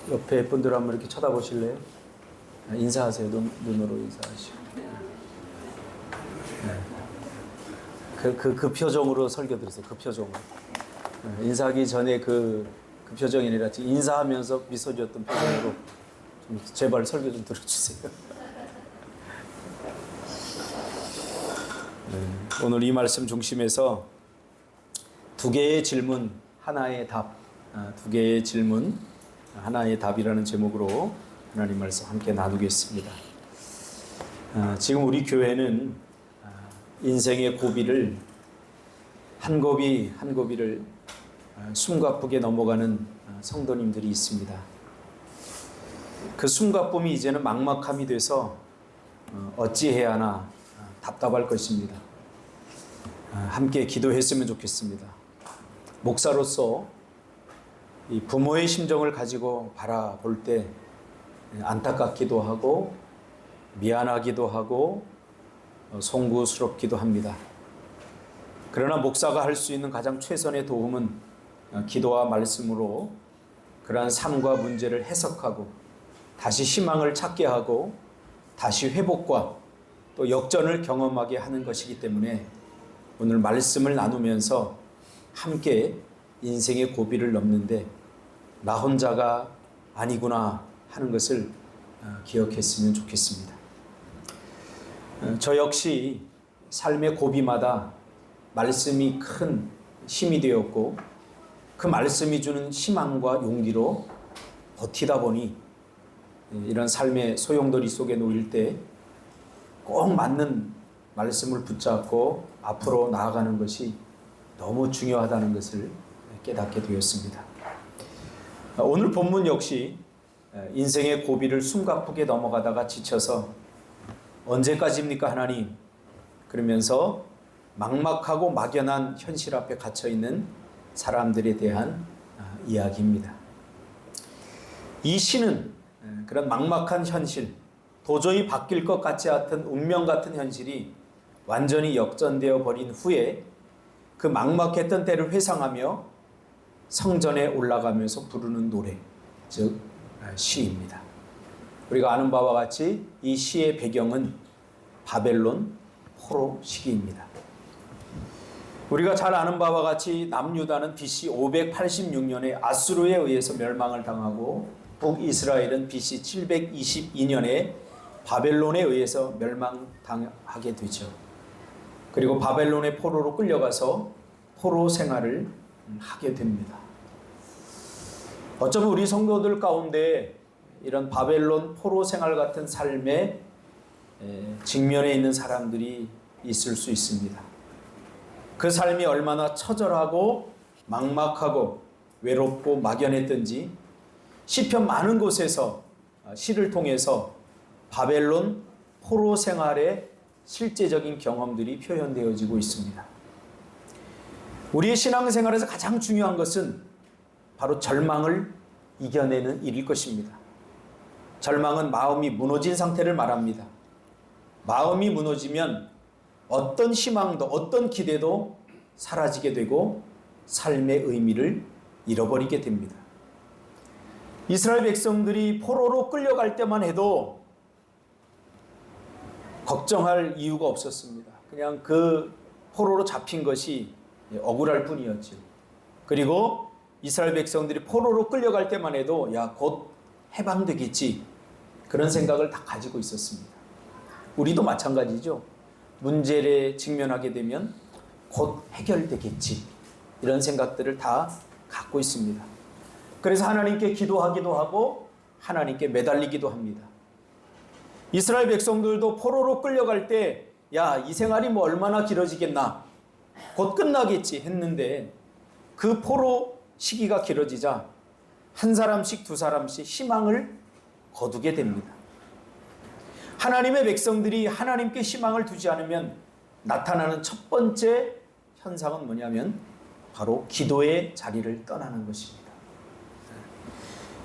옆에 분들 한번 이렇게 쳐다보실래요? 인사하세요. 눈으로 인사하시고. 네. 그 표정으로 설교 들으세요. 그 표정으로. 인사하기 전에 그 표정이 아니라 인사하면서 미소 지었던 표정으로 좀 제발 설교 좀 들어주세요. 네. 오늘 이 말씀 중심에서 두 개의 질문, 하나의 답, 두 개의 질문, 하나의 답이라는 제목으로 하나님 말씀 함께 나누겠습니다. 지금 우리 교회는 인생의 고비를 한 고비 한 고비를 숨가쁘게 넘어가는 성도님들이 있습니다. 그 숨가쁨이 이제는 막막함이 돼서 어찌해야 하나 답답할 것입니다. 함께 기도했으면 좋겠습니다. 목사로서 이 부모의 심정을 가지고 바라볼 때 안타깝기도 하고 미안하기도 하고 송구스럽기도 합니다. 그러나 목사가 할 수 있는 가장 최선의 도움은 기도와 말씀으로 그러한 삶과 문제를 해석하고 다시 희망을 찾게 하고 다시 회복과 또 역전을 경험하게 하는 것이기 때문에 오늘 말씀을 나누면서 함께 인생의 고비를 넘는데 나 혼자가 아니구나 하는 것을 기억했으면 좋겠습니다. 저 역시 삶의 고비마다 말씀이 큰 힘이 되었고 그 말씀이 주는 희망과 용기로 버티다 보니 이런 삶의 소용돌이 속에 놓일 때 꼭 맞는 말씀을 붙잡고 앞으로 나아가는 것이 너무 중요하다는 것을 깨닫게 되었습니다. 오늘 본문 역시 인생의 고비를 숨가쁘게 넘어가다가 지쳐서 언제까지입니까 하나님? 그러면서 막막하고 막연한 현실 앞에 갇혀있는 사람들에 대한 이야기입니다. 이 시는 그런 막막한 현실, 도저히 바뀔 것 같지 않은 운명 같은 현실이 완전히 역전되어 버린 후에 그 막막했던 때를 회상하며 성전에 올라가면서 부르는 노래, 즉 시입니다. 우리가 아는 바와 같이 이 시의 배경은 바벨론 포로 시기입니다. 우리가 잘 아는 바와 같이 남유다는 BC 586년에 아수르에 의해서 멸망을 당하고 북이스라엘은 BC 722년에 바벨론에 의해서 멸망당하게 되죠. 그리고 바벨론의 포로로 끌려가서 포로 생활을 하게 됩니다. 어쩌면 우리 성도들 가운데 이런 바벨론 포로 생활 같은 삶에 직면해 있는 사람들이 있을 수 있습니다. 그 삶이 얼마나 처절하고 막막하고 외롭고 막연했던지 시편 많은 곳에서 시를 통해서 바벨론 포로 생활의 실제적인 경험들이 표현되어지고 있습니다. 우리의 신앙생활에서 가장 중요한 것은 바로 절망을 이겨내는 일일 것입니다. 절망은 마음이 무너진 상태를 말합니다. 마음이 무너지면 어떤 희망도 어떤 기대도 사라지게 되고 삶의 의미를 잃어버리게 됩니다. 이스라엘 백성들이 포로로 끌려갈 때만 해도 걱정할 이유가 없었습니다. 그냥 그 포로로 잡힌 것이 억울할 뿐이었죠. 그리고 이스라엘 백성들이 포로로 끌려갈 때만 해도 곧 해방되겠지, 그런 생각을 다 가지고 있었습니다. 우리도 마찬가지죠. 문제에 직면하게 되면 곧 해결되겠지, 이런 생각들을 다 갖고 있습니다. 그래서 하나님께 기도하기도 하고 하나님께 매달리기도 합니다. 이스라엘 백성들도 포로로 끌려갈 때 이 생활이 얼마나 길어지겠나, 곧 끝나겠지 했는데 그 포로 시기가 길어지자 한 사람씩 두 사람씩 희망을 거두게 됩니다. 하나님의 백성들이 하나님께 희망을 두지 않으면 나타나는 첫 번째 현상은 뭐냐면 바로 기도의 자리를 떠나는 것입니다.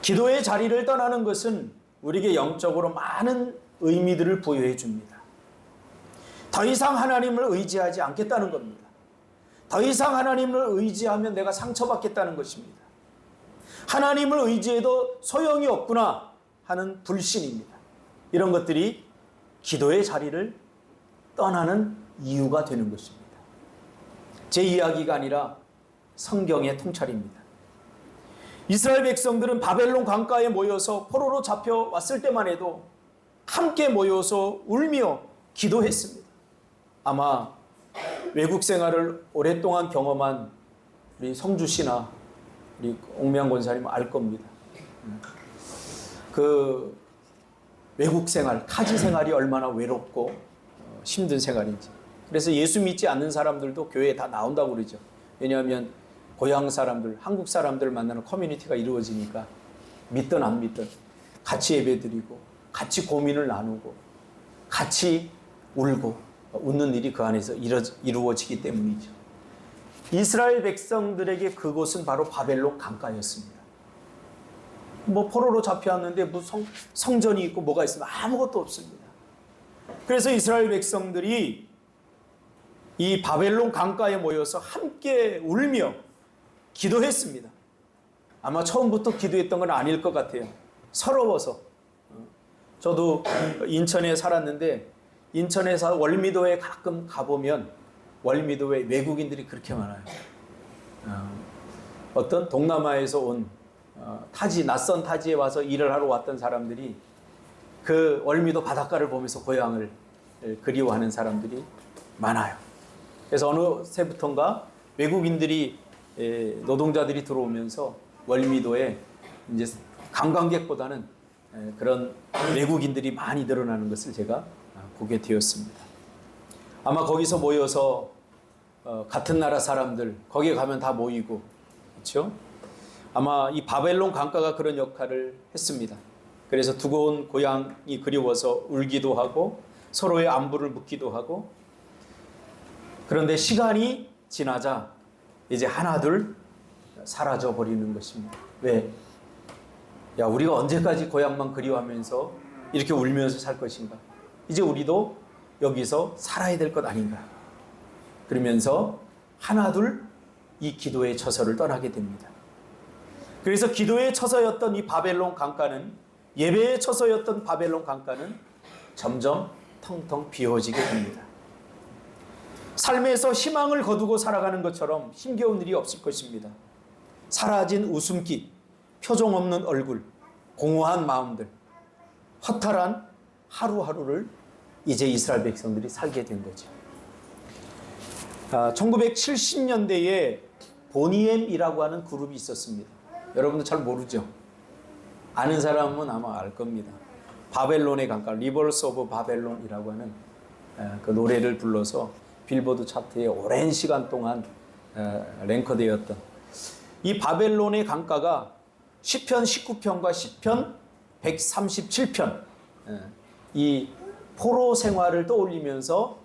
기도의 자리를 떠나는 것은 우리에게 영적으로 많은 의미들을 부여해 줍니다. 더 이상 하나님을 의지하지 않겠다는 겁니다. 더 이상 하나님을 의지하면 내가 상처받겠다는 것입니다. 하나님을 의지해도 소용이 없구나 하는 불신입니다. 이런 것들이 기도의 자리를 떠나는 이유가 되는 것입니다. 제 이야기가 아니라 성경의 통찰입니다. 이스라엘 백성들은 바벨론 강가에 모여서 포로로 잡혀왔을 때만 해도 함께 모여서 울며 기도했습니다. 아마 외국 생활을 오랫동안 경험한 우리 성주 씨나 우리 옥명 권사님 알 겁니다. 그 외국 생활, 타지 생활이 얼마나 외롭고 힘든 생활인지. 그래서 예수 믿지 않는 사람들도 교회에 다 나온다고 그러죠. 왜냐하면 고향 사람들, 한국 사람들 만나는 커뮤니티가 이루어지니까 믿든 안 믿든 같이 예배드리고 같이 고민을 나누고 같이 울고 웃는 일이 그 안에서 이루어지기 때문이죠. 이스라엘 백성들에게 그곳은 바로 바벨론 강가였습니다. 뭐 포로로 잡혀왔는데 무슨 성전이 있고 뭐가 있으면 아무것도 없습니다. 그래서 이스라엘 백성들이 이 바벨론 강가에 모여서 함께 울며 기도했습니다. 아마 처음부터 기도했던 건 아닐 것 같아요. 서러워서. 저도 인천에 살았는데 인천에서 월미도에 가끔 가보면 월미도에 외국인들이 그렇게 많아요. 어떤 동남아에서 온 타지, 낯선 타지에 와서 일을 하러 왔던 사람들이 그 월미도 바닷가를 보면서 고향을 그리워하는 사람들이 많아요. 그래서 어느 새부턴가 외국인들이 노동자들이 들어오면서 월미도에 이제 관광객보다는 그런 외국인들이 많이 늘어나는 것을 제가 보게 되었습니다. 아마 거기서 모여서 같은 나라 사람들 거기에 가면 다 모이고 그렇죠? 아마 이 바벨론 강가가 그런 역할을 했습니다. 그래서 두고 온 고향이 그리워서 울기도 하고 서로의 안부를 묻기도 하고 그런데 시간이 지나자 이제 하나둘 사라져 버리는 것입니다. 왜? 야, 우리가 언제까지 고향만 그리워하면서 이렇게 울면서 살 것인가? 이제 우리도 여기서 살아야 될 것 아닌가? 그러면서 하나둘 이 기도의 처소를 떠나게 됩니다. 그래서 기도의 처소였던 이 바벨론 강가는 예배의 처소였던 바벨론 강가는 점점 텅텅 비워지게 됩니다. 삶에서 희망을 거두고 살아가는 것처럼 힘겨운 일이 없을 것입니다. 사라진 웃음기, 표정 없는 얼굴, 공허한 마음들, 허탈한 하루하루를 이제 이스라엘 백성들이 살게 된 거죠. 1970년대에 보니엠이라고 하는 그룹이 있었습니다. 여러분도 잘 모르죠? 아는 사람은 아마 알 겁니다. 바벨론의 강가, 리버스 오브 바벨론이라고 하는 그 노래를 불러서 빌보드 차트에 오랜 시간 동안 랭커되었던 이 바벨론의 강가가 시편 19편과 시편 137편 이 포로 생활을 떠올리면서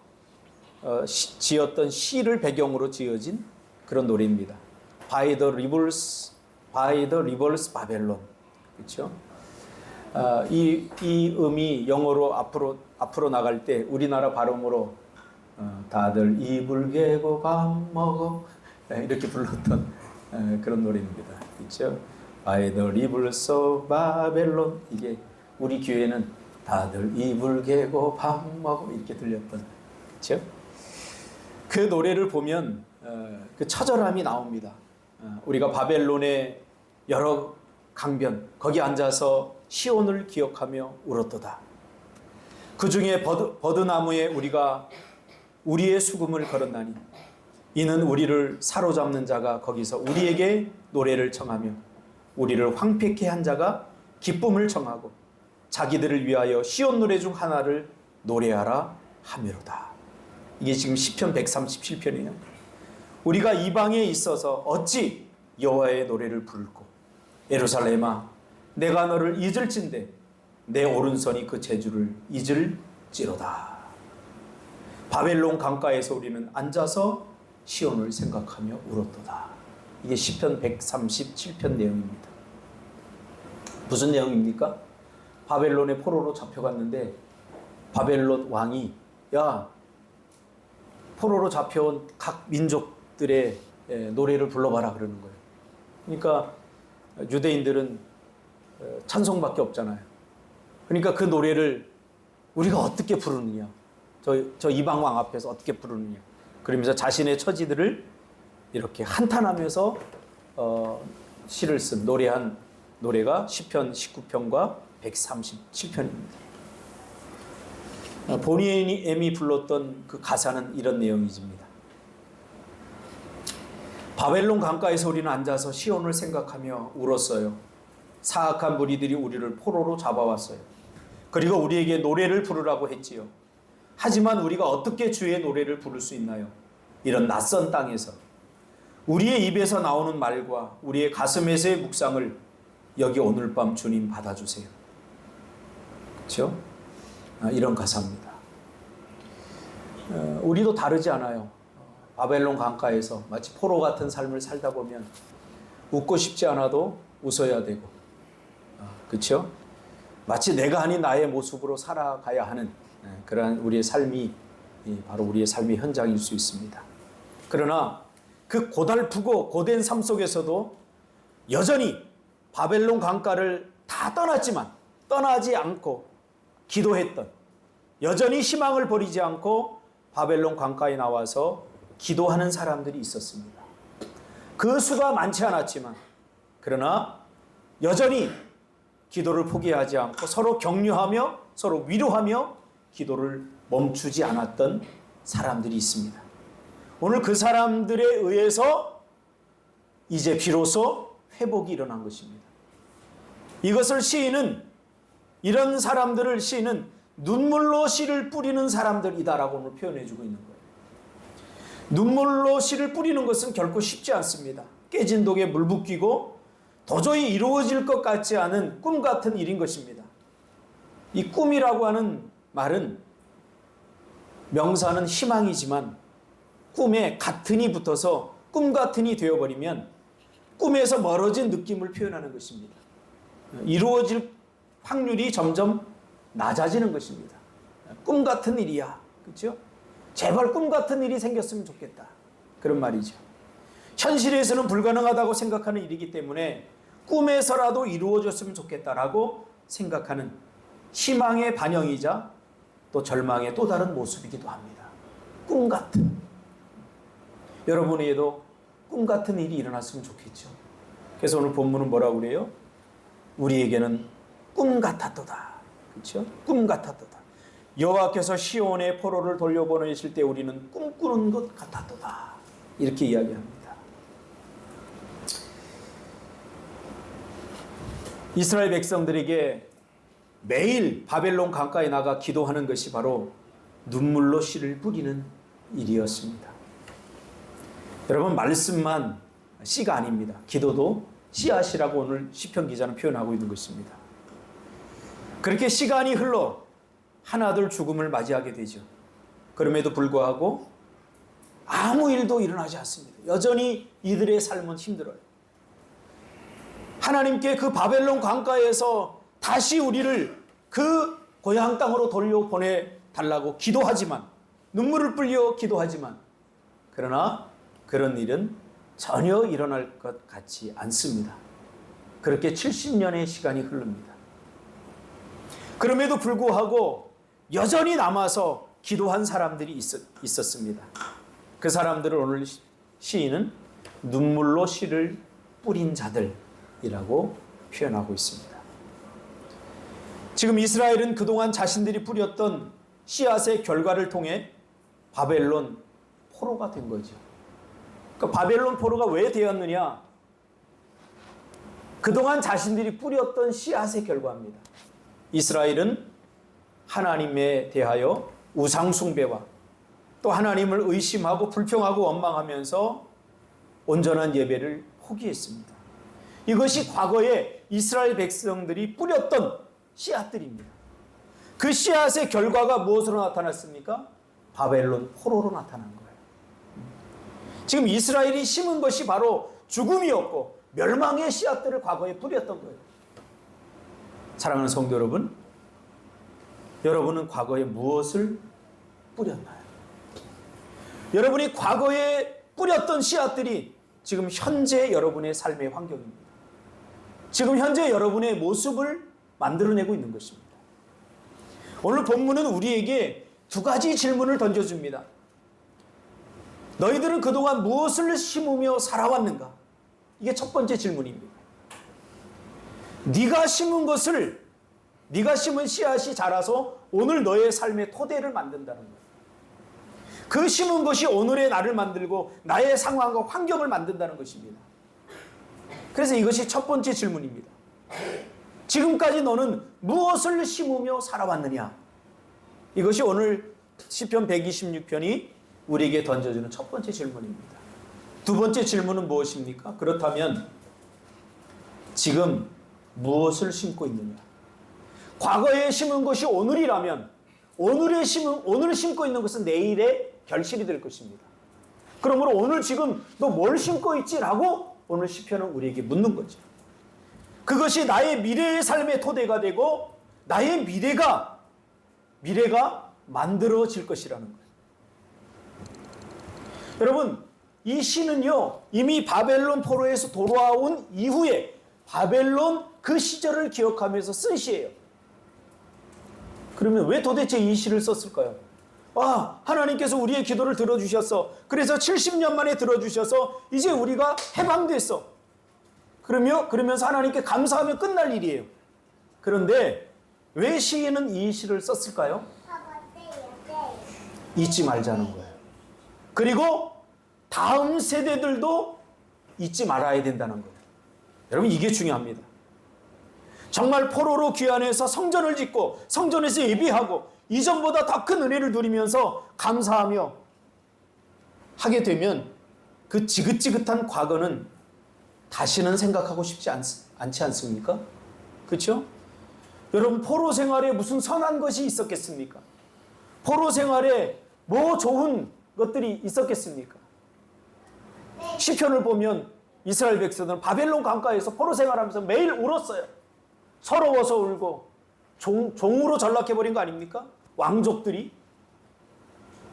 지었던 시를 배경으로 지어진 그런 노래입니다. By the rivers Babylon. 그렇죠? 이 음이 영어로 앞으로 나갈 때 우리나라 발음으로 다들 이불 개고 밥 먹어 이렇게 불렀던 그런 노래입니다. 그렇죠? By the rivers of Babylon. 이게 우리 교회는 다들 이불 개고 밥 먹어 이렇게 들렸던 그렇죠? 그 노래를 보면 그 처절함이 나옵니다. 우리가 바벨론의 여러 강변 거기 앉아서 시온을 기억하며 울었도다. 그 중에 버드나무에 우리가 우리의 수금을 걸었나니 이는 우리를 사로잡는 자가 거기서 우리에게 노래를 청하며 우리를 황폐케 한 자가 기쁨을 청하고 자기들을 위하여 시온 노래 중 하나를 노래하라 하미로다. 이게 지금 시편 137편이에요. 우리가 이방에 있어서 어찌 여호와의 노래를 부를고 예루살렘아 내가 너를 잊을진대 내 오른손이 그 재주를 잊을지로다. 바벨론 강가에서 우리는 앉아서 시온을 생각하며 울었도다. 이게 시편 137편 내용입니다. 무슨 내용입니까? 바벨론의 포로로 잡혀갔는데 바벨론 왕이 야 포로로 잡혀온 각 민족들의 노래를 불러봐라 그러는 거예요. 그러니까 유대인들은 찬송밖에 없잖아요. 그러니까 그 노래를 우리가 어떻게 부르느냐, 저 이방 왕 앞에서 어떻게 부르느냐, 그러면서 자신의 처지들을 이렇게 한탄하면서 시를 쓴 노래한 노래가 시편 19편과 137편입니다. 보니엠이 불렀던 그 가사는 이런 내용입니다. 바벨론 강가에서 우리는 앉아서 시온을 생각하며 울었어요. 사악한 무리들이 우리를 포로로 잡아왔어요. 그리고 우리에게 노래를 부르라고 했지요. 하지만 우리가 어떻게 주의 노래를 부를 수 있나요? 이런 낯선 땅에서 우리의 입에서 나오는 말과 우리의 가슴에서의 묵상을 여기 오늘 밤 주님 받아주세요. 그렇죠? 이런 가사입니다. 우리도 다르지 않아요. 바벨론 강가에서 마치 포로 같은 삶을 살다 보면 웃고 싶지 않아도 웃어야 되고, 그렇죠? 마치 내가 아닌 나의 모습으로 살아가야 하는 그러한 우리의 삶이 바로 우리의 삶의 현장일 수 있습니다. 그러나 그 고달프고 고된 삶 속에서도 여전히 바벨론 강가를 다 떠났지만 떠나지 않고 기도했던, 여전히 희망을 버리지 않고 바벨론 강가에 나와서 기도하는 사람들이 있었습니다. 그 수가 많지 않았지만 그러나 여전히 기도를 포기하지 않고 서로 격려하며 서로 위로하며 기도를 멈추지 않았던 사람들이 있습니다. 오늘 그 사람들에 의해서 이제 비로소 회복이 일어난 것입니다. 이것을 시인은, 이런 사람들을 시인은 눈물로 씨를 뿌리는 사람들이다라고 오늘 표현해주고 있는 거예요. 눈물로 씨를 뿌리는 것은 결코 쉽지 않습니다. 깨진 독에 물 붓기고 도저히 이루어질 것 같지 않은 꿈 같은 일인 것입니다. 이 꿈이라고 하는 말은 명사는 희망이지만 꿈에 같은이 붙어서 꿈 같은이 되어버리면 꿈에서 멀어진 느낌을 표현하는 것입니다. 이루어질 확률이 점점 낮아지는 것입니다. 꿈 같은 일이야. 그렇죠? 제발 꿈 같은 일이 생겼으면 좋겠다. 그런 말이죠. 현실에서는 불가능하다고 생각하는 일이기 때문에 꿈에서라도 이루어졌으면 좋겠다라고 생각하는 희망의 반영이자 또 절망의 또 다른 모습이기도 합니다. 꿈 같은. 여러분에게도 꿈 같은 일이 일어났으면 좋겠죠. 그래서 오늘 본문은 뭐라고 그래요? 우리에게는 꿈 같았도다. 그렇죠? 꿈 같았도다. 여호와께서 시온의 포로를 돌려보내실 때 우리는 꿈꾸는 것 같았도다. 이렇게 이야기합니다. 이스라엘 백성들에게 매일 바벨론 강가에 나가 기도하는 것이 바로 눈물로 씨를 뿌리는 일이었습니다. 여러분, 말씀만 씨가 아닙니다. 기도도 씨앗이라고 오늘 시편 기자는 표현하고 있는 것입니다. 그렇게 시간이 흘러 하나둘 죽음을 맞이하게 되죠. 그럼에도 불구하고 아무 일도 일어나지 않습니다. 여전히 이들의 삶은 힘들어요. 하나님께 그 바벨론 강가에서 다시 우리를 그 고향 땅으로 돌려보내달라고 기도하지만, 눈물을 흘려 기도하지만, 그러나 그런 일은 전혀 일어날 것 같지 않습니다. 그렇게 70년의 시간이 흐릅니다. 그럼에도 불구하고 여전히 남아서 기도한 사람들이 있었습니다. 그 사람들을 오늘 시인은 눈물로 씨를 뿌린 자들이라고 표현하고 있습니다. 지금 이스라엘은 그동안 자신들이 뿌렸던 씨앗의 결과를 통해 바벨론 포로가 된 거죠. 그러니까 바벨론 포로가 왜 되었느냐? 그동안 자신들이 뿌렸던 씨앗의 결과입니다. 이스라엘은 하나님에 대하여 우상숭배와 또 하나님을 의심하고 불평하고 원망하면서 온전한 예배를 포기했습니다. 이것이 과거에 이스라엘 백성들이 뿌렸던 씨앗들입니다. 그 씨앗의 결과가 무엇으로 나타났습니까? 바벨론 포로로 나타난 거예요. 지금 이스라엘이 심은 것이 바로 죽음이었고 멸망의 씨앗들을 과거에 뿌렸던 거예요. 사랑하는 성도 여러분, 여러분은 과거에 무엇을 뿌렸나요? 여러분이 과거에 뿌렸던 씨앗들이 지금 현재 여러분의 삶의 환경입니다. 지금 현재 여러분의 모습을 만들어내고 있는 것입니다. 오늘 본문은 우리에게 두 가지 질문을 던져줍니다. 너희들은 그동안 무엇을 심으며 살아왔는가? 이게 첫 번째 질문입니다. 네가 심은 것을, 네가 심은 씨앗이 자라서 오늘 너의 삶의 토대를 만든다는 거예요. 그 심은 것이 오늘의 나를 만들고 나의 상황과 환경을 만든다는 것입니다. 그래서 이것이 첫 번째 질문입니다. 지금까지 너는 무엇을 심으며 살아왔느냐? 이것이 오늘 시편 126편이 우리에게 던져주는 첫 번째 질문입니다. 두 번째 질문은 무엇입니까? 그렇다면 지금 무엇을 심고 있느냐? 과거에 심은 것이 오늘이라면 오늘 심고 있는 것은 내일의 결실이 될 것입니다. 그러므로 오늘 지금 너 뭘 심고 있지? 라고 오늘 시편은 우리에게 묻는 거죠. 그것이 나의 미래의 삶의 토대가 되고 나의 미래가 만들어질 것이라는 거예요. 여러분, 이 시는요, 이미 바벨론 포로에서 돌아온 이후에 바벨론 그 시절을 기억하면서 쓴 시예요. 그러면 왜 도대체 이 시를 썼을까요? 하나님께서 우리의 기도를 들어주셨어. 그래서 70년 만에 들어주셔서 이제 우리가 해방됐어. 그러면서 하나님께 감사하면 끝날 일이에요. 그런데 왜 시인은 이 시를 썼을까요? 잊지 말자는 거예요. 그리고 다음 세대들도 잊지 말아야 된다는 거예요. 여러분, 이게 중요합니다. 정말 포로로 귀환해서 성전을 짓고 성전에서 예비하고 이전보다 더 큰 은혜를 누리면서 감사하며 하게 되면 그 지긋지긋한 과거는 다시는 생각하고 싶지 않지 않습니까? 그렇죠? 여러분, 포로 생활에 무슨 선한 것이 있었겠습니까? 포로 생활에 뭐 좋은 것들이 있었겠습니까? 시편을 보면 이스라엘 백성들은 바벨론 강가에서 포로 생활하면서 매일 울었어요. 서러워서 울고 종으로 전락해버린 거 아닙니까? 왕족들이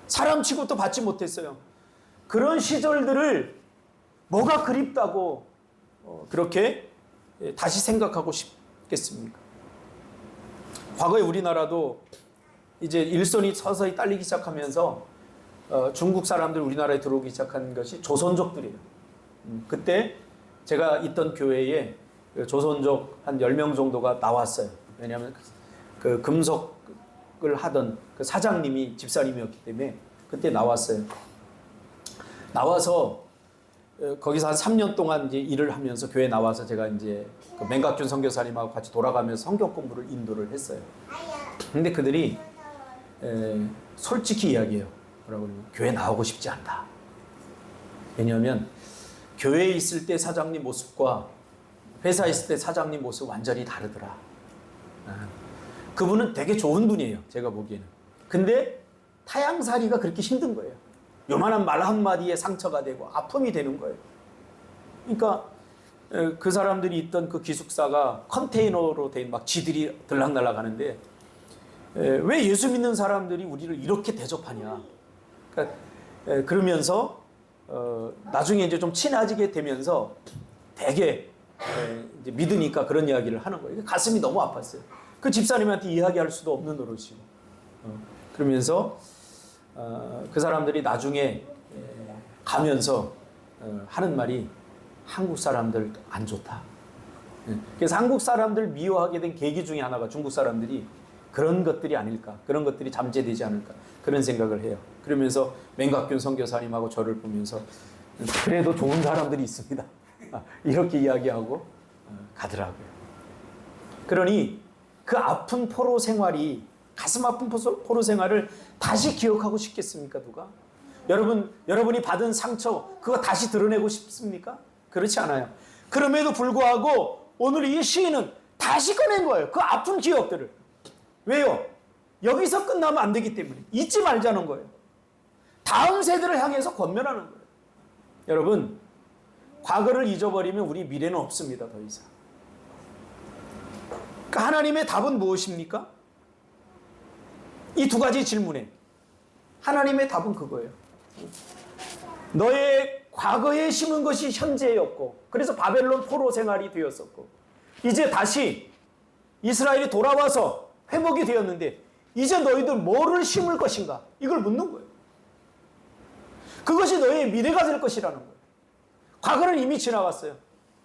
사람 취급도 받지 못했어요. 그런 시절들을 뭐가 그립다고 그렇게 다시 생각하고 싶겠습니까? 과거에 우리나라도 이제 일손이 서서히 딸리기 시작하면서 중국 사람들 우리나라에 들어오기 시작한 것이 조선족들이에요. 그때 제가 있던 교회에 조선족 한 10명 정도가 나왔어요. 왜냐하면 그 금속을 하던 그 사장님이 집사님이었기 때문에 그때 나왔어요. 나와서 거기서 한 3년 동안 이제 일을 하면서 교회 나와서 제가 이제 그 맹각준 선교사님하고 같이 돌아가면서 성경 공부를 인도를 했어요. 근데 그들이 솔직히 이야기해요. 뭐라고 그러면 교회 나오고 싶지 않다. 왜냐하면 교회에 있을 때 사장님 모습과 회사에 있을 때 사장님 모습 완전히 다르더라. 그분은 되게 좋은 분이에요. 제가 보기에는. 근데 타향살이가 그렇게 힘든 거예요. 요만한 말 한마디에 상처가 되고 아픔이 되는 거예요. 그러니까 그 사람들이 있던 그 기숙사가 컨테이너로 된 막 지들이 들락날락 하는데 왜 예수 믿는 사람들이 우리를 이렇게 대접하냐. 그러니까 그러면서 나중에 이제 좀 친해지게 되면서 되게 이제 믿으니까 그런 이야기를 하는 거예요. 가슴이 너무 아팠어요. 그 집사님한테 이야기할 수도 없는 노릇이고. 그러면서 그 사람들이 나중에 가면서 하는 말이 한국 사람들 안 좋다. 그래서 한국 사람들 미워하게 된 계기 중에 하나가 중국 사람들이 그런 것들이 아닐까, 그런 것들이 잠재되지 않을까, 그런 생각을 해요. 그러면서 맹각균 선교사님하고 저를 보면서 그래도 좋은 사람들이 있습니다. 이렇게 이야기하고 가더라고요. 그러니 그 아픈 포로 생활이, 가슴 아픈 포로 생활을 다시 기억하고 싶겠습니까, 누가? 여러분이 받은 상처, 그거 다시 드러내고 싶습니까? 그렇지 않아요. 그럼에도 불구하고 오늘 이 시인은 다시 꺼낸 거예요. 그 아픈 기억들을. 왜요? 여기서 끝나면 안 되기 때문에. 잊지 말자는 거예요. 다음 세대를 향해서 권면하는 거예요. 여러분, 과거를 잊어버리면 우리 미래는 없습니다, 더 이상. 그러니까 하나님의 답은 무엇입니까? 이 두 가지 질문에 하나님의 답은 그거예요. 너의 과거에 심은 것이 현재였고, 그래서 바벨론 포로 생활이 되었었고, 이제 다시 이스라엘이 돌아와서 회복이 되었는데 이제 너희들 뭐를 심을 것인가? 이걸 묻는 거예요. 그것이 너희의 미래가 될 것이라는 거예요. 과거는 이미 지나갔어요.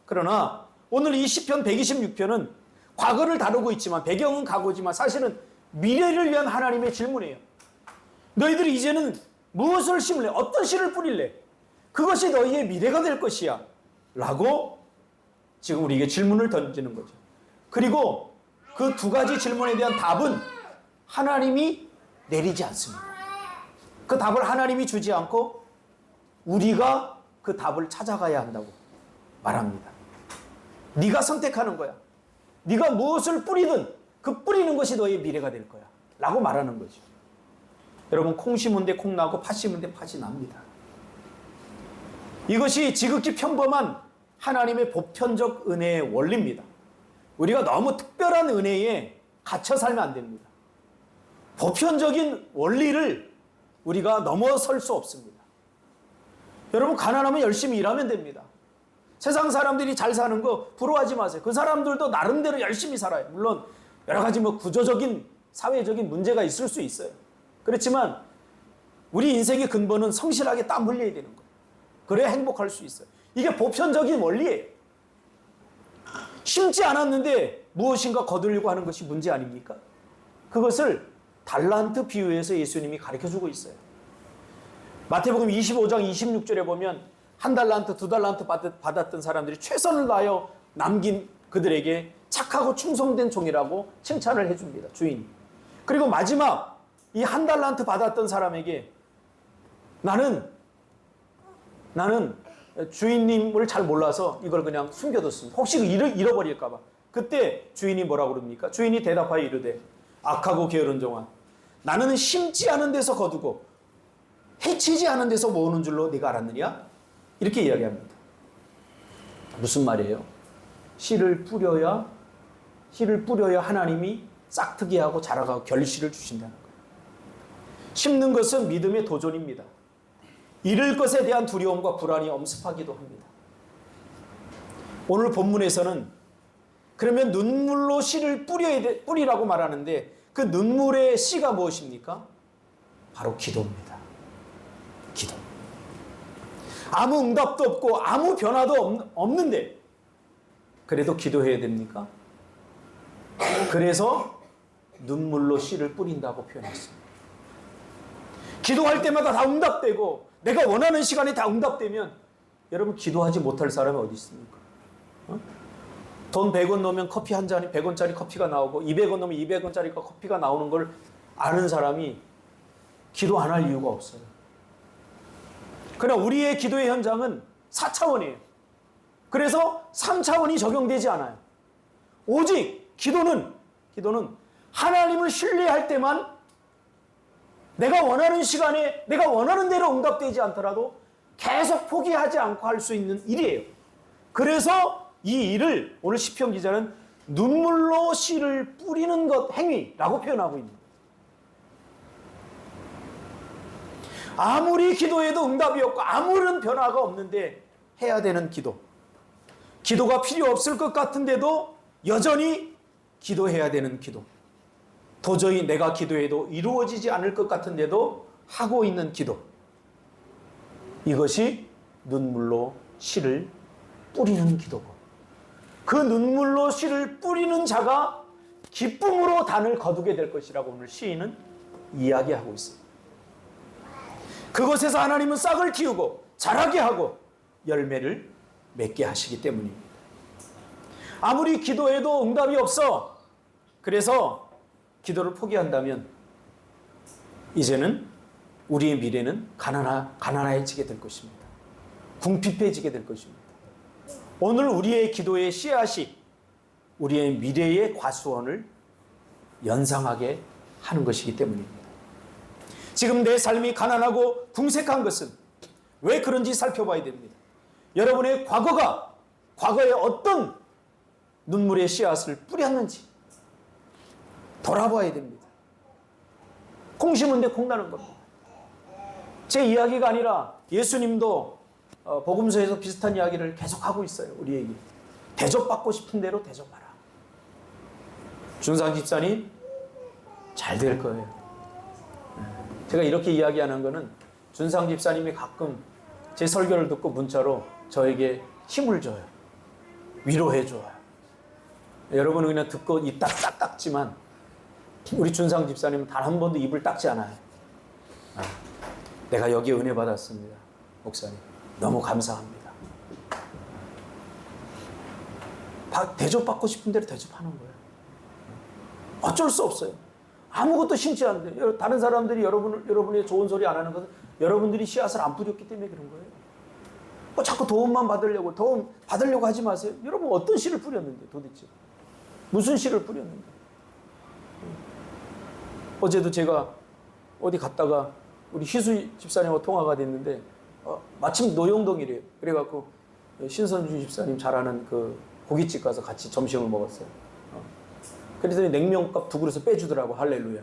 그러나 오늘 이 시편 126편은 과거를 다루고 있지만 배경은 과거지만 사실은 미래를 위한 하나님의 질문이에요. 너희들이 이제는 무엇을 심을래? 어떤 씨를 뿌릴래? 그것이 너희의 미래가 될 것이야 라고 지금 우리에게 질문을 던지는 거죠. 그리고 그 두 가지 질문에 대한 답은 하나님이 내리지 않습니다. 그 답을 하나님이 주지 않고 우리가 그 답을 찾아가야 한다고 말합니다. 네가 선택하는 거야. 네가 무엇을 뿌리든 그 뿌리는 것이 너의 미래가 될 거야 라고 말하는 거죠. 여러분, 콩 심은 데 콩 나고 팥 심은 데 팥이 납니다. 이것이 지극히 평범한 하나님의 보편적 은혜의 원리입니다. 우리가 너무 특별한 은혜에 갇혀 살면 안 됩니다. 보편적인 원리를 우리가 넘어설 수 없습니다. 여러분, 가난하면 열심히 일하면 됩니다. 세상 사람들이 잘 사는 거 부러워하지 마세요. 그 사람들도 나름대로 열심히 살아요. 물론 여러 가지 구조적인 사회적인 문제가 있을 수 있어요. 그렇지만 우리 인생의 근본은 성실하게 땀 흘려야 되는 거예요. 그래야 행복할 수 있어요. 이게 보편적인 원리예요. 심지 않았는데 무엇인가 거두려고 하는 것이 문제 아닙니까? 그것을 달란트 비유에서 예수님이 가르쳐주고 있어요. 마태복음 25장 26절에 보면 한 달란트, 두 달란트 받았던 사람들이 최선을 다하여 남긴 그들에게 착하고 충성된 종이라고 칭찬을 해줍니다. 주인이. 그리고 마지막 이 한 달란트 받았던 사람에게 나는 주인님을 잘 몰라서 이걸 그냥 숨겨뒀습니다. 혹시 잃어버릴까 봐. 그때 주인이 뭐라고 그럽니까? 주인이 대답하여 이르되 악하고 게으른 종아, 나는 심지 않은 데서 거두고 해치지 않은 데서 모으는 줄로 네가 알았느냐? 이렇게 이야기합니다. 무슨 말이에요? 씨를 뿌려야 하나님이 싹트게 하고 자라가고 결실을 주신다는 거예요. 심는 것은 믿음의 도전입니다. 잃을 것에 대한 두려움과 불안이 엄습하기도 합니다. 오늘 본문에서는 그러면 눈물로 씨를 뿌리라고 말하는데 그 눈물의 씨가 무엇입니까? 바로 기도입니다. 기도. 아무 응답도 없고 아무 변화도 없는데 그래도 기도해야 됩니까? 그래서 눈물로 씨를 뿌린다고 표현했습니다. 기도할 때마다 다 응답되고 내가 원하는 시간에 다 응답되면 여러분, 기도하지 못할 사람이 어디 있습니까? 돈 100원 넣으면 커피 한 잔이 100원짜리 커피가 나오고 200원 넣으면 200원짜리 커피가 나오는 걸 아는 사람이 기도 안 할 이유가 없어요. 그러나 우리의 기도의 현장은 4차원이에요. 그래서 3차원이 적용되지 않아요. 오직 기도는 하나님을 신뢰할 때만 내가 원하는 시간에 내가 원하는 대로 응답되지 않더라도 계속 포기하지 않고 할 수 있는 일이에요. 그래서 이 일을 오늘 시편 기자는 눈물로 씨를 뿌리는 것 행위라고 표현하고 있는 거예요. 아무리 기도해도 응답이 없고 아무런 변화가 없는데 해야 되는 기도가 필요 없을 것 같은데도 여전히 기도해야 되는 기도, 도저히 내가 기도해도 이루어지지 않을 것 같은데도 하고 있는 기도, 이것이 눈물로 씨를 뿌리는 기도고, 그 눈물로 씨를 뿌리는 자가 기쁨으로 단을 거두게 될 것이라고 오늘 시인은 이야기하고 있습니다. 그곳에서 하나님은 싹을 틔우고 자라게 하고 열매를 맺게 하시기 때문입니다. 아무리 기도해도 응답이 없어. 그래서 기도를 포기한다면 이제는 우리의 미래는 가난해지게 될 것입니다. 궁핍해지게 될 것입니다. 오늘 우리의 기도의 씨앗이 우리의 미래의 과수원을 연상하게 하는 것이기 때문입니다. 지금 내 삶이 가난하고 궁색한 것은 왜 그런지 살펴봐야 됩니다. 여러분의 과거에 어떤 눈물의 씨앗을 뿌렸는지 돌아봐야 됩니다. 콩 심은 데 콩 나는 겁니다. 제 이야기가 아니라 예수님도 복음서에서 비슷한 이야기를 계속하고 있어요. 우리에게 대접받고 싶은 대로 대접하라. 준상 집사님 잘 될 거예요. 제가 이렇게 이야기하는 거는 준상 집사님이 가끔 제 설교를 듣고 문자로 저에게 힘을 줘요. 위로해 줘요. 여러분은 그냥 듣고 입 딱 닦지만 우리 준상 집사님은 단 한 번도 입을 닦지 않아요. 내가 여기 은혜 받았습니다. 목사님 너무 감사합니다. 대접받고 싶은 대로 대접하는 거예요. 어쩔 수 없어요. 아무것도 심지 않는데 다른 사람들이 여러분의 좋은 소리 안 하는 것은 여러분들이 씨앗을 안 뿌렸기 때문에 그런 거예요. 자꾸 도움만 받으려고 도움 받으려고 하지 마세요. 여러분 어떤 씨를 뿌렸는데 도대체 무슨 씨를 뿌렸는데. 어제도 제가 어디 갔다가 우리 희수 집사님하고 통화가 됐는데 마침 노영동이래요. 그래갖고 신선주 집사님 잘 아는 그 고깃집 가서 같이 점심을 먹었어요. 그랬더니 냉면값 2그릇을 빼주더라고. 할렐루야.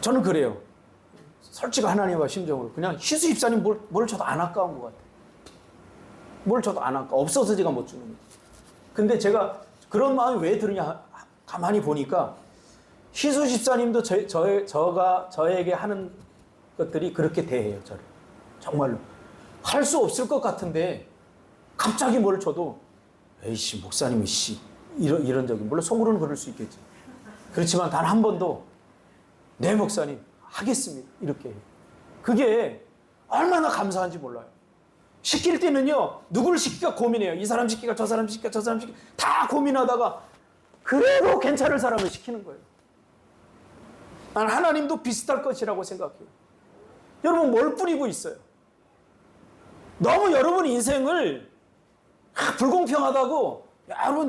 저는 그래요. 솔직히 하나님과 심정으로 그냥 희수 집사님 뭘 줘도 안 아까운 것 같아요. 뭘 줘도 안 아까워. 없어서 제가 못 주는 거예요. 근데 제가 그런 마음이 왜 드느냐 가만히 보니까 희수 집사님도 저에게 하는 것들이 그렇게 대해요. 저를. 정말로. 할 수 없을 것 같은데 갑자기 뭘 줘도 에이씨 목사님이 이런 적이 물론 속으로는 그럴 수 있겠지. 그렇지만 단 한 번도 네 목사님 하겠습니다 이렇게 해요. 그게 얼마나 감사한지 몰라요. 시킬 때는요 누구를 시킬까 고민해요. 이 사람 시킬까 저 사람 시킬까 저 사람 시킬까 다 고민하다가 그래도 괜찮을 사람을 시키는 거예요. 난 하나님도 비슷할 것이라고 생각해요. 여러분 뭘 뿌리고 있어요? 너무 여러분 인생을 불공평하다고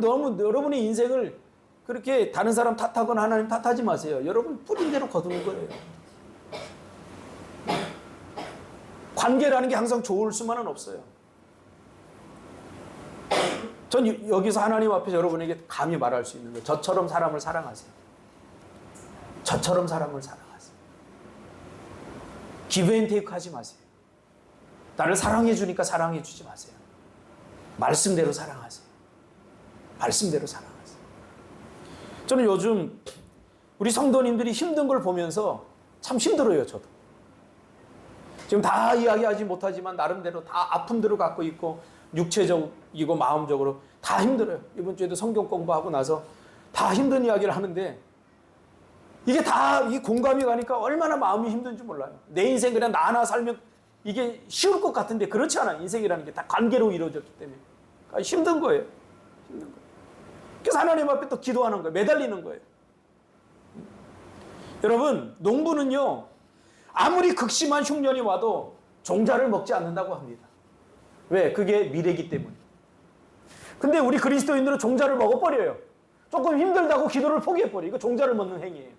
너무 여러분의 인생을 그렇게 다른 사람 탓하거나 하나님 탓하지 마세요. 여러분 뿌린 대로 거두는 거예요. 관계라는 게 항상 좋을 수만은 없어요. 전 여기서 하나님 앞에서 여러분에게 감히 말할 수 있는 거예요. 저처럼 사람을 사랑하세요. 저처럼 사람을 사랑하세요. 기브 앤 테이크 하지 마세요. 나를 사랑해 주니까 사랑해 주지 마세요. 말씀대로 사랑하세요. 말씀대로 사랑하세요. 저는 요즘 우리 성도님들이 힘든 걸 보면서 참 힘들어요. 저도. 지금 다 이야기하지 못하지만 나름대로 다 아픔들을 갖고 있고 육체적이고 마음적으로 다 힘들어요. 이번 주에도 성경 공부하고 나서 다 힘든 이야기를 하는데 이게 다 이 공감이 가니까 얼마나 마음이 힘든지 몰라요. 내 인생 그냥 나 하나 살면 이게 쉬울 것 같은데 그렇지 않아요. 인생이라는 게 다 관계로 이루어졌기 때문에 힘든 거예요. 힘든 거예요. 그래서 하나님 앞에 또 기도하는 거예요. 매달리는 거예요. 여러분 농부는요 아무리 극심한 흉년이 와도 종자를 먹지 않는다고 합니다. 왜? 그게 미래이기 때문에. 근데 우리 그리스도인들은 종자를 먹어버려요. 조금 힘들다고 기도를 포기해버려요. 이거 종자를 먹는 행위예요.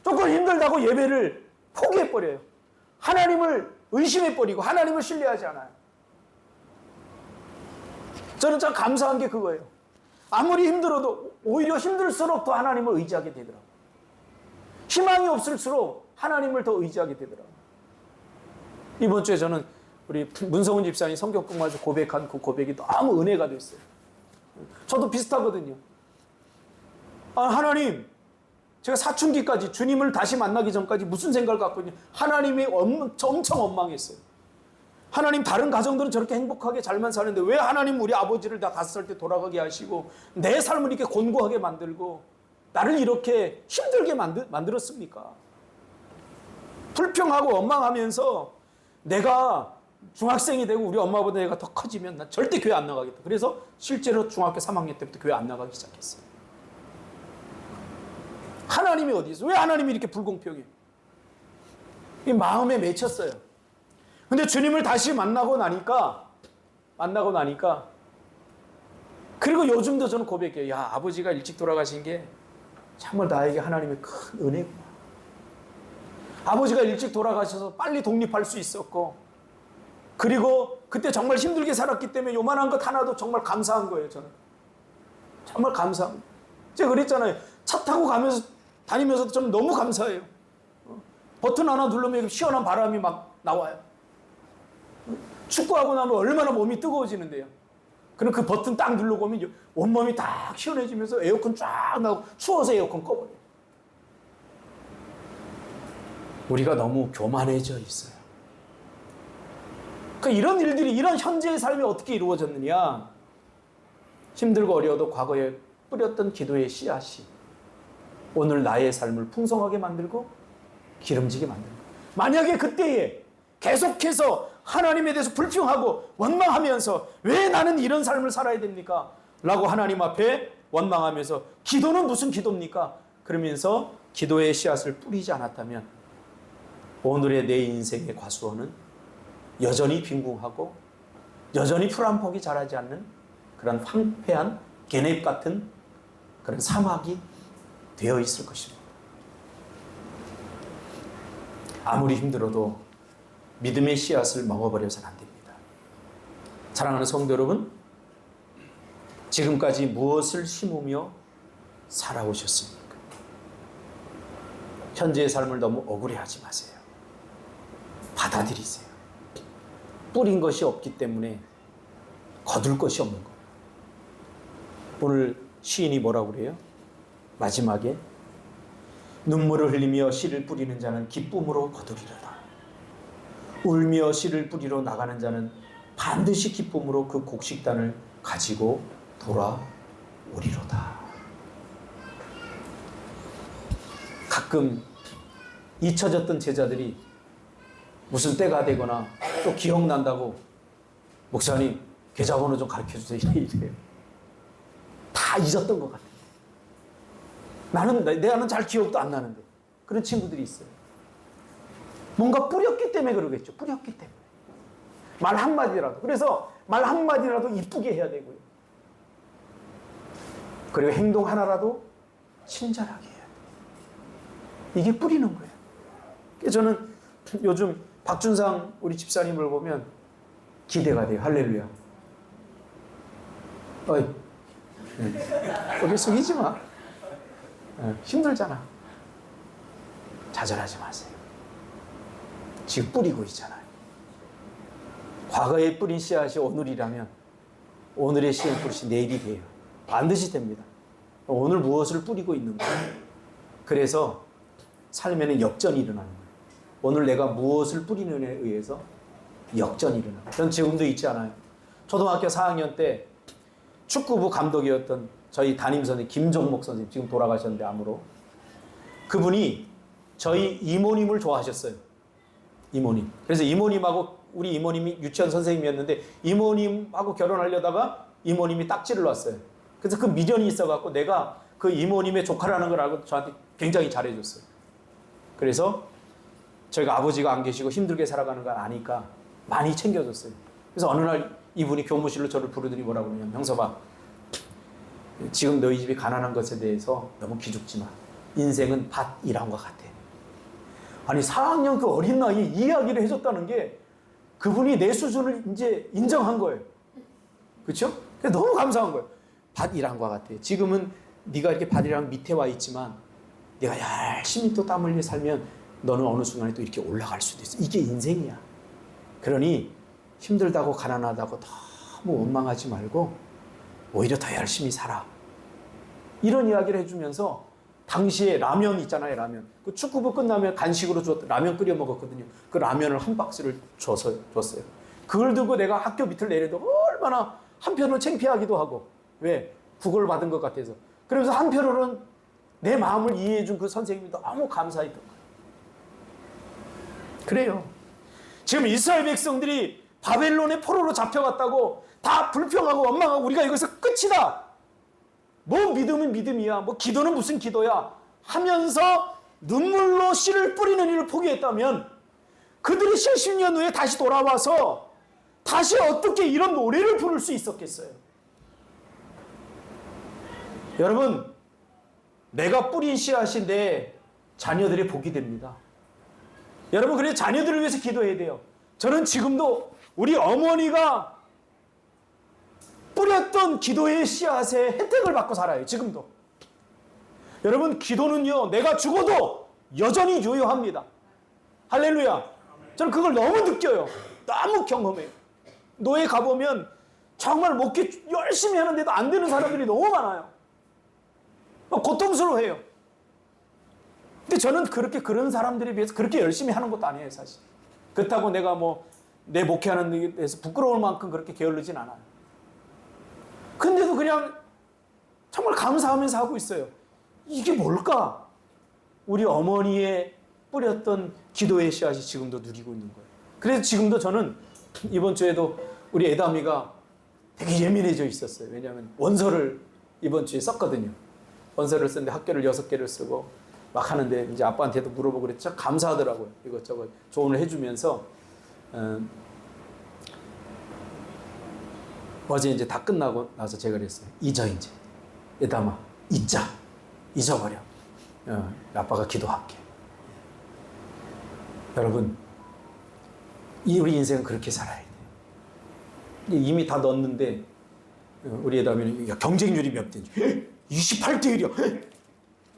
조금 힘들다고 예배를 포기해버려요. 하나님을 의심해버리고 하나님을 신뢰하지 않아요. 저는 참 감사한 게 그거예요. 아무리 힘들어도 오히려 힘들수록 더 하나님을 의지하게 되더라고요. 희망이 없을수록 하나님을 더 의지하게 되더라고요. 이번 주에 저는 우리 문성훈 집사님 성경 공부하면서 고백한 그 고백이 너무 은혜가 됐어요. 저도 비슷하거든요. 하나님, 제가 사춘기까지 주님을 다시 만나기 전까지 무슨 생각을 갖고 있냐. 하나님이 엄청 원망했어요. 하나님 다른 가정들은 저렇게 행복하게 잘만 사는데 왜 하나님 우리 아버지를 다 5살 때 돌아가게 하시고 내 삶을 이렇게 곤고하게 만들고 나를 이렇게 힘들게 만들었습니까? 불평하고 원망하면서 내가 중학생이 되고 우리 엄마보다 내가 더 커지면 난 절대 교회 안 나가겠다. 그래서 실제로 중학교 3학년 때부터 교회 안 나가기 시작했어요. 하나님이 어디 있어? 왜 하나님이 이렇게 불공평해? 이 마음에 맺혔어요. 근데 주님을 다시 만나고 나니까 그리고 요즘도 저는 고백해요. 야, 아버지가 일찍 돌아가신 게 정말 나에게 하나님의 큰 은혜구나. 아버지가 일찍 돌아가셔서 빨리 독립할 수 있었고 그리고 그때 정말 힘들게 살았기 때문에 요만한 것 하나도 정말 감사한 거예요. 저는 정말 감사합니다. 제가 그랬잖아요. 차 타고 다니면서도 저는 너무 감사해요. 버튼 하나 누르면 시원한 바람이 막 나와요. 축구하고 나면 얼마나 몸이 뜨거워지는데요. 그럼 그 버튼 딱 누르고 오면 온몸이 딱 시원해지면서 에어컨 쫙 나오고 추워서 에어컨 꺼버려요. 우리가 너무 교만해져 있어요. 그러니까 이런 일들이, 이런 현재의 삶이 어떻게 이루어졌느냐. 힘들고 어려워도 과거에 뿌렸던 기도의 씨앗이 오늘 나의 삶을 풍성하게 만들고 기름지게 만들고, 만약에 그때에 계속해서 하나님에 대해서 불평하고 원망하면서 왜 나는 이런 삶을 살아야 됩니까? 라고 하나님 앞에 원망하면서 기도는 무슨 기도입니까? 그러면서 기도의 씨앗을 뿌리지 않았다면 오늘의 내 인생의 과수원은 여전히 빈궁하고 여전히 풀 한 폭이 자라지 않는 그런 황폐한 개넵 같은 그런 사막이 되어 있을 것입니다. 아무리 힘들어도 믿음의 씨앗을 먹어버려서는 안 됩니다. 사랑하는 성도 여러분, 지금까지 무엇을 심으며 살아오셨습니까? 현재의 삶을 너무 억울해하지 마세요. 받아들이세요. 뿌린 것이 없기 때문에 거둘 것이 없는 거예요. 오늘 시인이 뭐라고 그래요? 마지막에 눈물을 흘리며 씨를 뿌리는 자는 기쁨으로 거두리로다. 울며 씨를 뿌리러 나가는 자는 반드시 기쁨으로 그 곡식단을 가지고 돌아오리로다. 가끔 잊혀졌던 제자들이 무슨 때가 되거나 또 기억난다고 목사님 계좌번호 좀 가르쳐주세요 이래요. 다 잊었던 것 같아요. 나는 잘 기억도 안 나는데. 그런 친구들이 있어요. 뭔가 뿌렸기 때문에 그러겠죠. 뿌렸기 때문에. 말 한마디라도. 그래서 말 한마디라도 이쁘게 해야 되고요. 그리고 행동 하나라도 친절하게 해야 돼요. 이게 뿌리는 거예요. 그래서 저는 요즘 박준상 우리 집사님을 보면 기대가 돼요. 할렐루야. 어이. 여기 속이지 마. 힘들잖아. 좌절하지 마세요. 지금 뿌리고 있잖아요. 과거에 뿌린 씨앗이 오늘이라면 오늘의 씨앗 뿌리시 내일이 돼요. 반드시 됩니다. 오늘 무엇을 뿌리고 있는 거예요. 그래서 삶에는 역전이 일어나는 거예요. 오늘 내가 무엇을 뿌리는에 의해서 역전이 일어나는 거예요. 전 지금도 있지 않아요. 초등학교 4학년 때 축구부 감독이었던 저희 담임선생님 김종목 선생님, 지금 돌아가셨는데 암으로, 그분이 저희 이모님을 좋아하셨어요. 이모님. 그래서 이모님하고, 우리 이모님이 유치원 선생님이었는데 이모님하고 결혼하려다가 이모님이 딱지를 놨어요. 그래서 그 미련이 있어갖고 내가 그 이모님의 조카라는 걸 알고 저한테 굉장히 잘해줬어요. 그래서 저희가 아버지가 안 계시고 힘들게 살아가는 걸 아니까 많이 챙겨줬어요. 그래서 어느 날 이분이 교무실로 저를 부르더니 뭐라고 그러냐면, 형서봐, 지금 너희 집이 가난한 것에 대해서 너무 기죽지 마. 인생은 밭이란과 같아. 아니 4학년 그 어린 나이에 이야기를 해줬다는 게 그분이 내 수준을 이제 인정한 거예요. 그렇죠? 너무 감사한 거예요. 밭이란과 같아. 지금은 네가 이렇게 밭이랑 밑에 와 있지만 네가 열심히 또 땀 흘려 살면 너는 어느 순간에 또 이렇게 올라갈 수도 있어. 이게 인생이야. 그러니 힘들다고 가난하다고 너무 원망하지 말고 오히려 더 열심히 살아. 이런 이야기를 해주면서, 당시에 라면 있잖아요, 라면. 그 축구부 끝나면 간식으로 라면 끓여 먹었거든요. 그 라면을 한 박스를 줬어요. 그걸 들고 내가 학교 밑을 내려도 얼마나 한편으로 창피하기도 하고, 왜? 구걸 받은 것 같아서. 그러면서 한편으로는 내 마음을 이해해준 그 선생님이 너무 감사했던 거예요. 그래요. 지금 이스라엘 백성들이 바벨론의 포로로 잡혀갔다고 다 불평하고 원망하고 우리가 여기서 끝이다. 뭐 믿음은 믿음이야. 뭐 기도는 무슨 기도야. 하면서 눈물로 씨를 뿌리는 일을 포기했다면 그들이 70년 후에 다시 돌아와서 다시 어떻게 이런 노래를 부를 수 있었겠어요? 여러분, 내가 뿌린 씨앗이 내 자녀들의 복이 됩니다. 여러분, 그래서 자녀들을 위해서 기도해야 돼요. 저는 지금도 우리 어머니가 뿌렸던 기도의 씨앗의 혜택을 받고 살아요. 지금도. 여러분, 기도는요, 내가 죽어도 여전히 유효합니다. 할렐루야. 저는 그걸 너무 느껴요. 너무 경험해요. 노예 가보면 정말 목회 열심히 하는데도 안 되는 사람들이 너무 많아요. 고통스러워해요. 근데 저는 그렇게 그런 사람들에 비해서 그렇게 열심히 하는 것도 아니에요, 사실. 그렇다고 내가 뭐 내 목회하는 데 대해서 부끄러울 만큼 그렇게 게을르진 않아요. 근데도 그냥 정말 감사하면서 하고 있어요. 이게 뭘까? 우리 어머니의 뿌렸던 기도의 씨앗이 지금도 누리고 있는 거예요. 그래서 지금도 저는 이번 주에도 우리 애담이가 되게 예민해져 있었어요. 왜냐하면 원서를 이번 주에 썼거든요. 원서를 쓰는데 학교를 6개를 쓰고 막 하는데 이제 아빠한테도 물어보고 그랬죠. 감사하더라고요. 이것저것 조언을 해주면서 어제 이제 다 끝나고 나서 제가 그랬어요. 잊어 이제. 애담아 잊어버려. 아빠가 기도할게. 여러분 우리 인생은 그렇게 살아야 돼요. 이미 다 넣었는데 우리 애담이는 경쟁률이 몇 대인지 28대 1이야.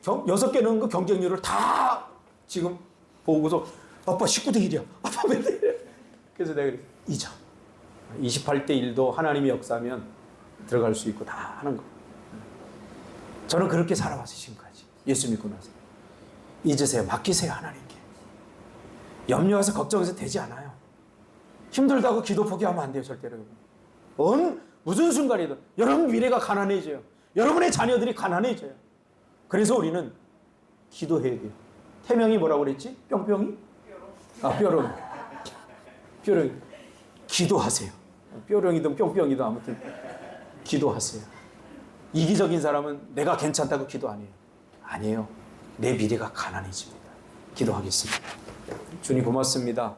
6개 넣은 거 경쟁률을 다 지금 보고서 아빠 19대 1이야. 아빠 몇 대 1이야. 그래서 내가 그랬어요. 잊어. 28대 1도 하나님의 역사면 들어갈 수 있고 다 하는 거. 저는 그렇게 살아왔어요. 지금까지. 예수 믿고 나서. 잊으세요. 맡기세요. 하나님께. 염려해서 걱정해서 되지 않아요. 힘들다고 기도 포기하면 안 돼요. 절대로. 무슨 순간이든 여러분 미래가 가난해져요. 여러분의 자녀들이 가난해져요. 그래서 우리는 기도해야 돼요. 태명이 뭐라고 그랬지? 뿅뿅이? 뾰롱. 뾰롱이. 기도하세요. 뾰롱이든 뿅뿅이든 아무튼 기도하세요. 이기적인 사람은 내가 괜찮다고 기도 안 해요. 아니에요. 내 미래가 가난해집니다. 기도하겠습니다. 주님 고맙습니다.